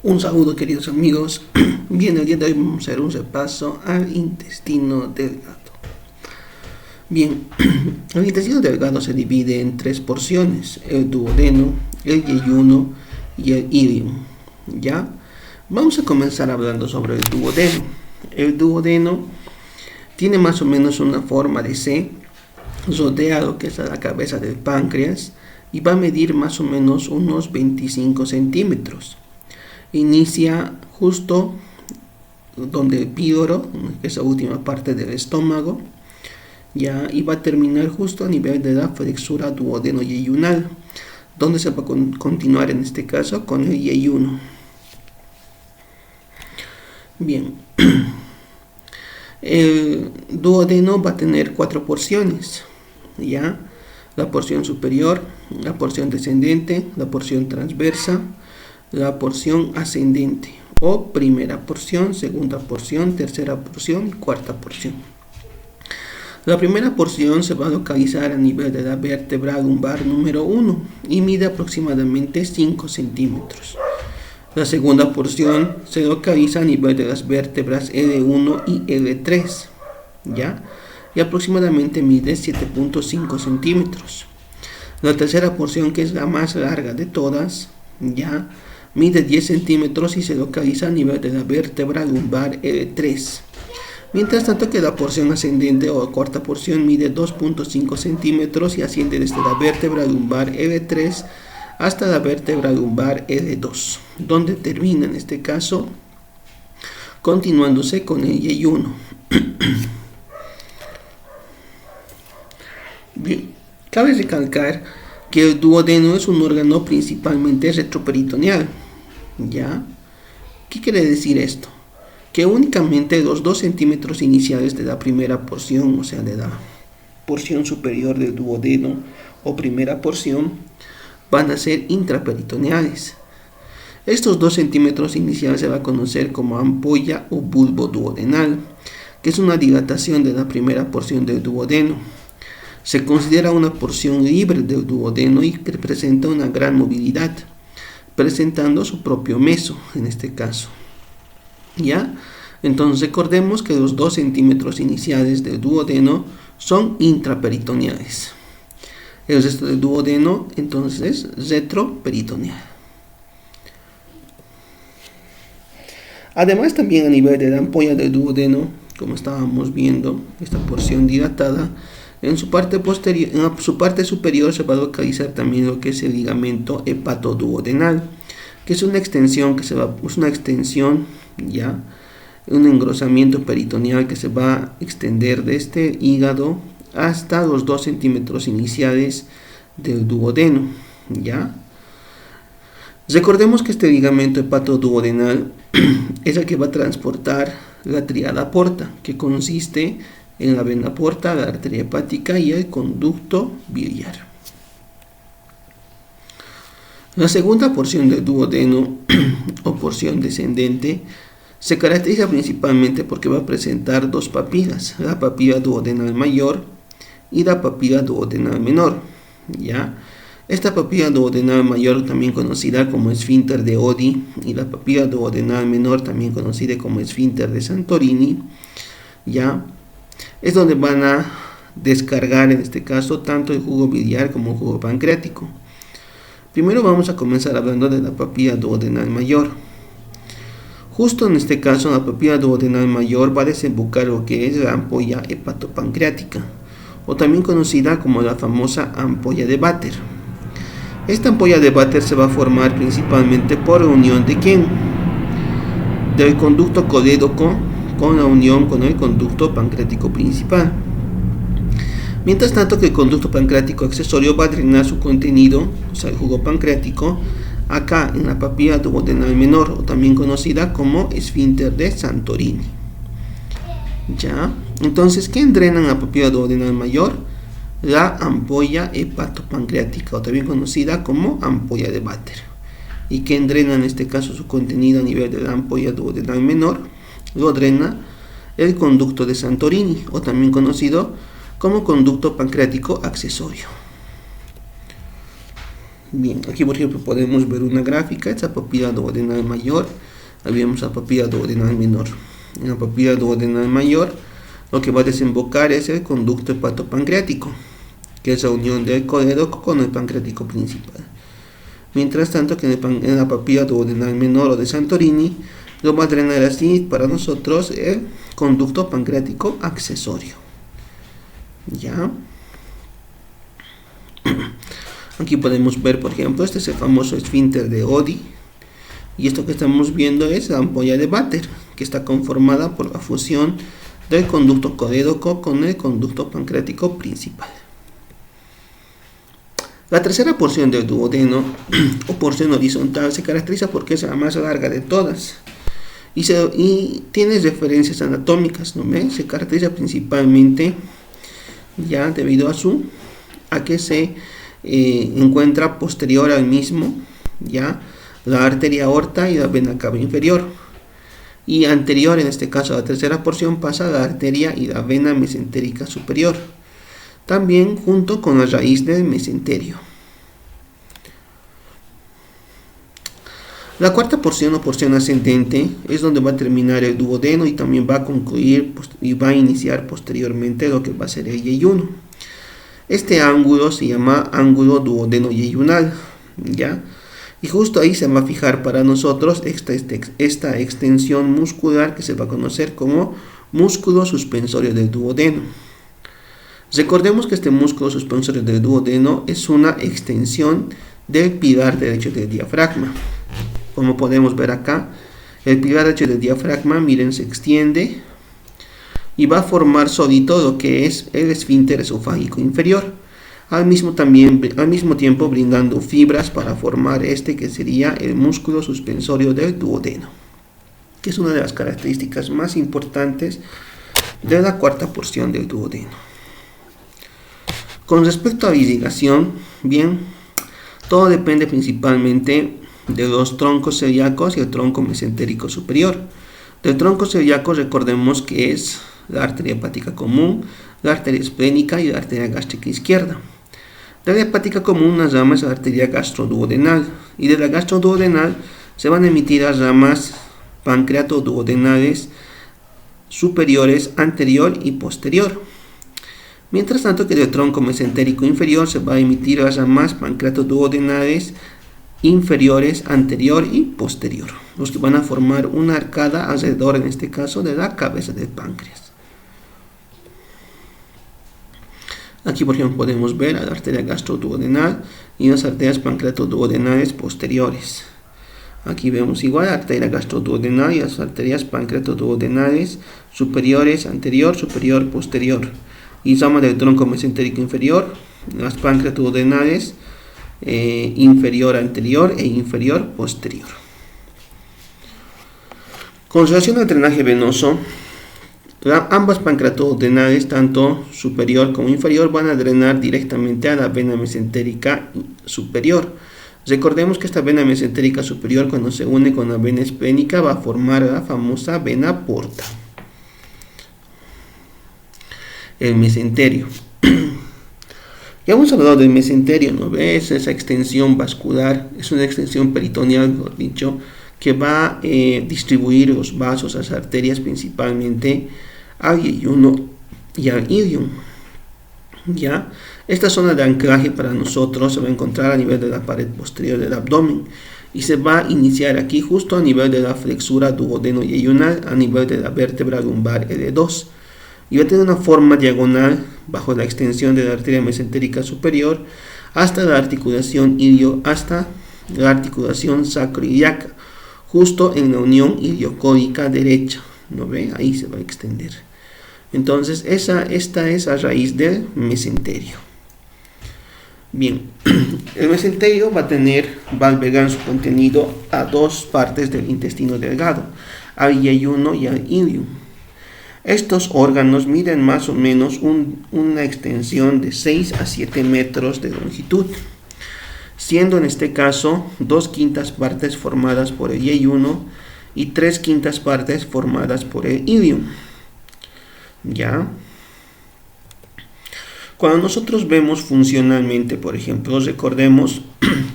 Un saludo, queridos amigos. Bien, el día de hoy vamos a hacer un repaso al intestino delgado. Bien, el intestino delgado se divide en tres porciones: el duodeno, el yeyuno y el ileum. ¿Ya? Vamos a comenzar hablando sobre el duodeno. El duodeno tiene más o menos una forma de C, rodea lo que es la cabeza del páncreas y va a medir más o menos unos 25 centímetros. Inicia justo donde el píloro, que es la última parte del estómago, ya, y va a terminar justo a nivel de la flexura duodeno-yeyunal, donde se va a continuar en este caso con el yeyuno. Bien, el duodeno va a tener 4 porciones, ya, la porción superior, la porción descendente, la porción transversa, la porción ascendente, o primera porción, segunda porción, tercera porción, cuarta porción. La primera porción se va a localizar a nivel de la vértebra lumbar número 1 y mide aproximadamente 5 centímetros. La segunda porción se localiza a nivel de las vértebras L1 y L3, ¿ya? Y aproximadamente mide 7.5 centímetros. La tercera porción, que es la más larga de todas, ya, mide 10 centímetros y se localiza a nivel de la vértebra lumbar L3. Mientras tanto que la porción ascendente o cuarta porción mide 2.5 centímetros y asciende desde la vértebra lumbar L3 hasta la vértebra lumbar L2, donde termina en este caso continuándose con el yeyuno. Bien, cabe recalcar que el duodeno es un órgano principalmente retroperitoneal. ¿Ya? ¿Qué quiere decir esto? Que únicamente los 2 centímetros iniciales de la primera porción, o sea, de la porción superior del duodeno o primera porción, van a ser intraperitoneales. Estos 2 centímetros iniciales se va a conocer como ampolla o bulbo duodenal, que es una dilatación de la primera porción del duodeno. Se considera una porción libre del duodeno y que presenta una gran movilidad, presentando su propio meso en este caso. ¿Ya? Entonces recordemos que los 2 centímetros iniciales del duodeno son intraperitoneales. El resto del duodeno entonces retroperitoneal. Además, también a nivel de la ampolla del duodeno, como estábamos viendo, esta porción dilatada, en su parte posterior, en su parte superior se va a localizar también lo que es el ligamento hepatoduodenal, que es una extensión ya, un engrosamiento peritoneal que se va a extender desde el hígado hasta los 2 centímetros iniciales del duodeno, ya. Recordemos que este ligamento hepatoduodenal es el que va a transportar la tríada porta, que consiste en la vena porta, la arteria hepática y el conducto biliar. La segunda porción del duodeno o porción descendente se caracteriza principalmente porque va a presentar 2 papilas, la papila duodenal mayor y la papila duodenal menor, ¿ya? Esta papila duodenal mayor, también conocida como esfínter de Oddi, y la papila duodenal menor, también conocida como esfínter de Santorini, ¿ya? Es donde van a descargar en este caso tanto el jugo biliar como el jugo pancreático. Primero vamos a comenzar hablando de la papila duodenal mayor. Justo en este caso, la papila duodenal mayor va a desembocar lo que es la ampolla hepatopancreática, o también conocida como la famosa ampolla de Vater. Esta ampolla de Vater se va a formar principalmente por la unión de ¿quién? Del conducto colédoco con la unión con el conducto pancreático principal. Mientras tanto que el conducto pancreático accesorio va a drenar su contenido, o sea, el jugo pancreático, acá en la papila duodenal menor, o también conocida como esfínter de Santorini. ¿Ya? Entonces, ¿quién drena en la papila duodenal mayor? La ampolla hepatopancreática, o también conocida como ampolla de Vater. ¿Y quién drena en este caso su contenido a nivel de la ampolla duodenal menor? Lo drena el conducto de Santorini, o también conocido como conducto pancreático accesorio. Bien, aquí por ejemplo podemos ver una gráfica, esta papila duodenal mayor, ahí vemos la papila duodenal menor. En la papila duodenal mayor, lo que va a desembocar es el conducto hepatopancreático, que es la unión del colédoco con el pancreático principal. Mientras tanto que en la papila duodenal menor o de Santorini, lo va a drenar así para nosotros el conducto pancreático accesorio. Ya. Aquí podemos ver, por ejemplo, este es el famoso esfínter de Oddi. Y esto que estamos viendo es la ampolla de Vater, que está conformada por la fusión del conducto colédoco con el conducto pancreático principal. La tercera porción del duodeno, o porción horizontal, se caracteriza porque es la más larga de todas. Y tiene referencias anatómicas, ¿no ven? Se caracteriza principalmente ya debido a que se encuentra posterior al mismo, ya la arteria aorta y la vena cava inferior, y anterior, en este caso la tercera porción, pasa la arteria y la vena mesentérica superior, también junto con la raíz del mesenterio. La cuarta porción o porción ascendente es donde va a terminar el duodeno y también va a concluir y va a iniciar posteriormente lo que va a ser el yeyuno. Este ángulo se llama ángulo duodeno-yeyunal, ¿ya? Y justo ahí se va a fijar para nosotros esta extensión muscular que se va a conocer como músculo suspensorio del duodeno. Recordemos que este músculo suspensorio del duodeno es una extensión del pilar derecho del diafragma. Como podemos ver acá, el pilar derecho del diafragma, miren, se extiende y va a formar solito lo que es el esfínter esofágico inferior, al mismo tiempo brindando fibras para formar que sería el músculo suspensorio del duodeno, que es una de las características más importantes de la cuarta porción del duodeno. Con respecto a la irrigación, bien, todo depende principalmente de los troncos celíacos y el tronco mesentérico superior. Del tronco celíaco recordemos que es la arteria hepática común, la arteria esplénica y la arteria gástrica izquierda. De la hepática común, una rama es la arteria gastroduodenal, y de la gastroduodenal se van a emitir las ramas pancreatoduodenales superiores, anterior y posterior. Mientras tanto que del tronco mesentérico inferior se va a emitir las ramas pancreatoduodenales inferiores, anterior y posterior, los que van a formar una arcada alrededor, en este caso, de la cabeza del páncreas. Aquí, por ejemplo, podemos ver a la arteria gastroduodenal y las arterias pancreatoduodenales posteriores. Aquí vemos igual la arteria gastroduodenal y las arterias pancreatoduodenales superiores, anterior, superior, posterior. Y rama del tronco mesentérico inferior, las pancreatoduodenales inferior, anterior e inferior, posterior. Con relación al drenaje venoso, ambas pancreatoduodenales, tanto superior como inferior, van a drenar directamente a la vena mesentérica superior. Recordemos que esta vena mesentérica superior, cuando se une con la vena esplénica, va a formar la famosa vena porta. El mesenterio. Ya hemos hablado del mesenterio, ¿no ves? Esa extensión vascular, es una extensión peritoneal, mejor dicho, que va a distribuir los vasos, las arterias, principalmente al yeyuno y al ilium. ¿Ya? Esta zona de anclaje para nosotros se va a encontrar a nivel de la pared posterior del abdomen y se va a iniciar aquí justo a nivel de la flexura duodeno-yeyunal, a nivel de la vértebra lumbar L2. Y va a tener una forma diagonal bajo la extensión de la arteria mesentérica superior hasta la articulación sacroiliaca, justo en la unión iliocódica derecha. ¿No ve? Ahí se va a extender. Entonces, esta es la raíz del mesenterio. Bien, el mesenterio va a albergar su contenido a dos partes del intestino delgado, al yeyuno y al ilium. Estos órganos miden más o menos una extensión de 6 a 7 metros de longitud, siendo en este caso 2/5 partes formadas por el yeyuno y 3/5 partes formadas por el ilium. ¿Ya? Cuando nosotros vemos funcionalmente, por ejemplo, recordemos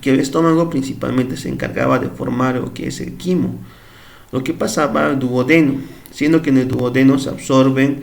que el estómago principalmente se encargaba de formar lo que es el quimo, lo que pasaba al duodeno, siendo que en el duodeno se absorben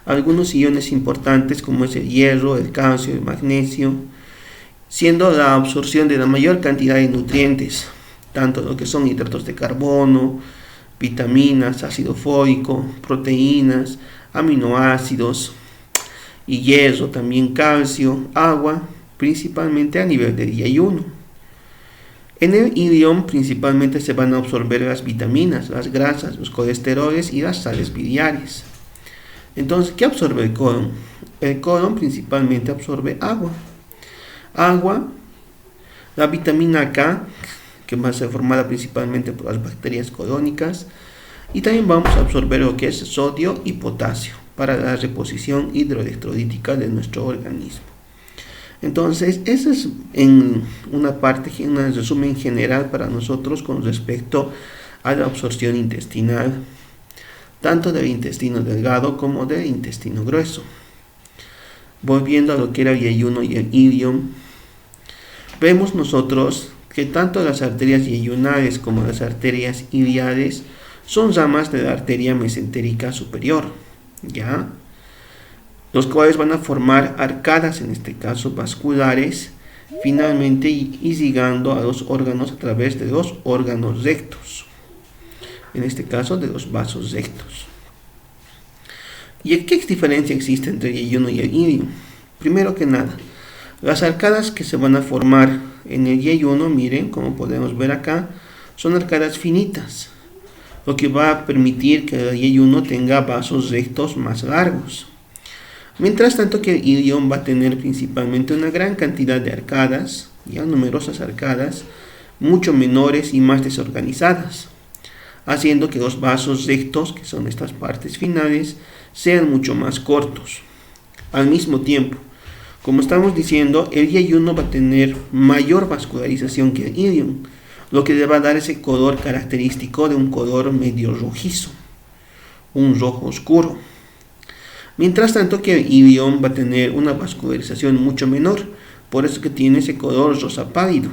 algunos iones importantes como es el hierro, el calcio, el magnesio, siendo la absorción de la mayor cantidad de nutrientes, tanto lo que son hidratos de carbono, vitaminas, ácido fólico, proteínas, aminoácidos y hierro, también calcio, agua, principalmente a nivel del día y uno. En el ilion principalmente se van a absorber las vitaminas, las grasas, los colesteroles y las sales biliares. Entonces, ¿qué absorbe el colon? El colon principalmente absorbe agua. Agua, la vitamina K, que va a ser formada principalmente por las bacterias colónicas, y también vamos a absorber lo que es sodio y potasio para la reposición hidroelectrolítica de nuestro organismo. Entonces, eso es en una parte, un resumen general para nosotros con respecto a la absorción intestinal, tanto del intestino delgado como del intestino grueso. Volviendo a lo que era el yeyuno y el ilion, vemos nosotros que tanto las arterias yeyunales como las arterias iliares son ramas de la arteria mesentérica superior, ¿ya? Los cuales van a formar arcadas, en este caso vasculares, finalmente irrigando a los órganos a través de los órganos rectos, en este caso de los vasos rectos. ¿Y qué diferencia existe entre el yeyuno y el ilion? Primero que nada, las arcadas que se van a formar en el yeyuno, miren, como podemos ver acá, son arcadas finitas, lo que va a permitir que el yeyuno tenga vasos rectos más largos. Mientras tanto que el ilion va a tener principalmente una gran cantidad de arcadas, ya numerosas arcadas, mucho menores y más desorganizadas, haciendo que los vasos rectos, que son estas partes finales, sean mucho más cortos. Al mismo tiempo, como estamos diciendo, el yeyuno va a tener mayor vascularización que el ilion, lo que le va a dar ese color característico de un color medio rojizo, un rojo oscuro. Mientras tanto que el ilion va a tener una vascularización mucho menor, por eso que tiene ese color rosa pálido.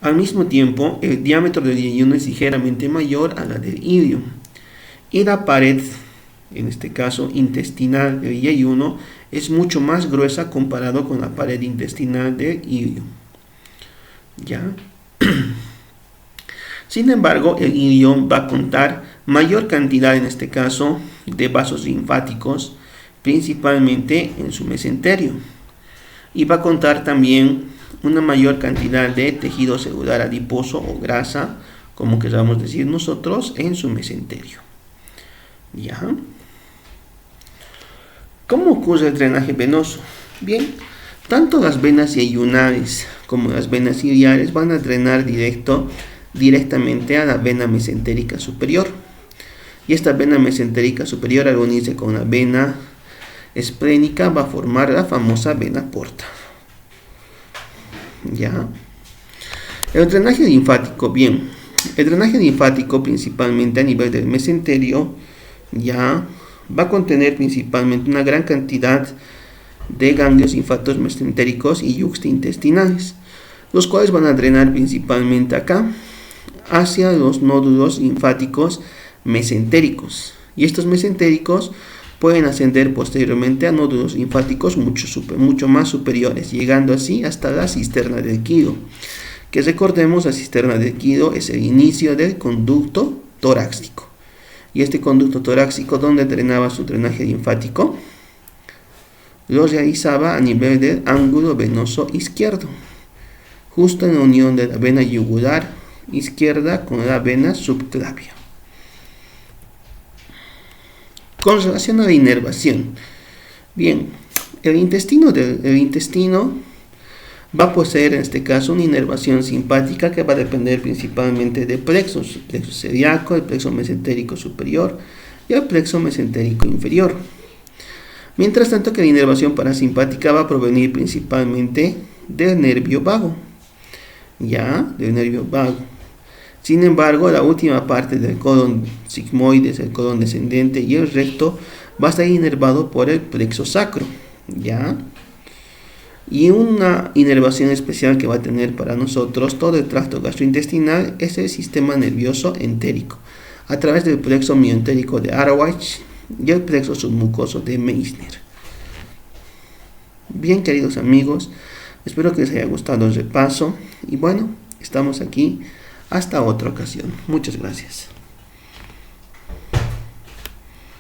Al mismo tiempo, el diámetro del yeyuno es ligeramente mayor a la del ilion, y la pared, en este caso intestinal del yeyuno, es mucho más gruesa comparado con la pared intestinal del ilion. ¿Ya? Sin embargo, el ilion va a contar mayor cantidad, en este caso, de vasos linfáticos, principalmente en su mesenterio, y va a contar también una mayor cantidad de tejido celular adiposo o grasa, como queramos decir nosotros, en su mesenterio. ¿Ya? ¿Cómo ocurre el drenaje venoso? Bien, tanto las venas yeyunales como las venas iliares van a drenar directamente a la vena mesentérica superior. Y esta vena mesentérica superior, al unirse con la vena esplénica, va a formar la famosa vena porta. ¿Ya? El drenaje linfático, bien, el drenaje linfático principalmente a nivel del mesenterio, ya va a contener principalmente una gran cantidad de ganglios linfáticos mesentéricos y yuxtaintestinales, los cuales van a drenar principalmente acá hacia los nódulos linfáticos mesentéricos, y estos mesentéricos pueden ascender posteriormente a nódulos linfáticos mucho más superiores, llegando así hasta la cisterna del Quiro, que recordemos, la cisterna del Quiro es el inicio del conducto torácico, y este conducto torácico, donde drenaba su drenaje linfático, lo realizaba a nivel del ángulo venoso izquierdo, justo en la unión de la vena yugular izquierda con la vena subclavia. Con relación a la inervación, bien, el intestino va a poseer en este caso una inervación simpática que va a depender principalmente de plexos, el plexo celíaco, el plexo mesentérico superior y el plexo mesentérico inferior. Mientras tanto que la inervación parasimpática va a provenir principalmente del nervio vago, del nervio vago. Sin embargo, la última parte del colon sigmoides, el colon descendente y el recto va a estar inervado por el plexo sacro, ¿ya? Y una inervación especial que va a tener para nosotros todo el tracto gastrointestinal es el sistema nervioso entérico, a través del plexo mioentérico de Arrowhage y el plexo submucoso de Meissner. Bien, queridos amigos, espero que les haya gustado el repaso y bueno, estamos aquí hasta otra ocasión. Muchas gracias.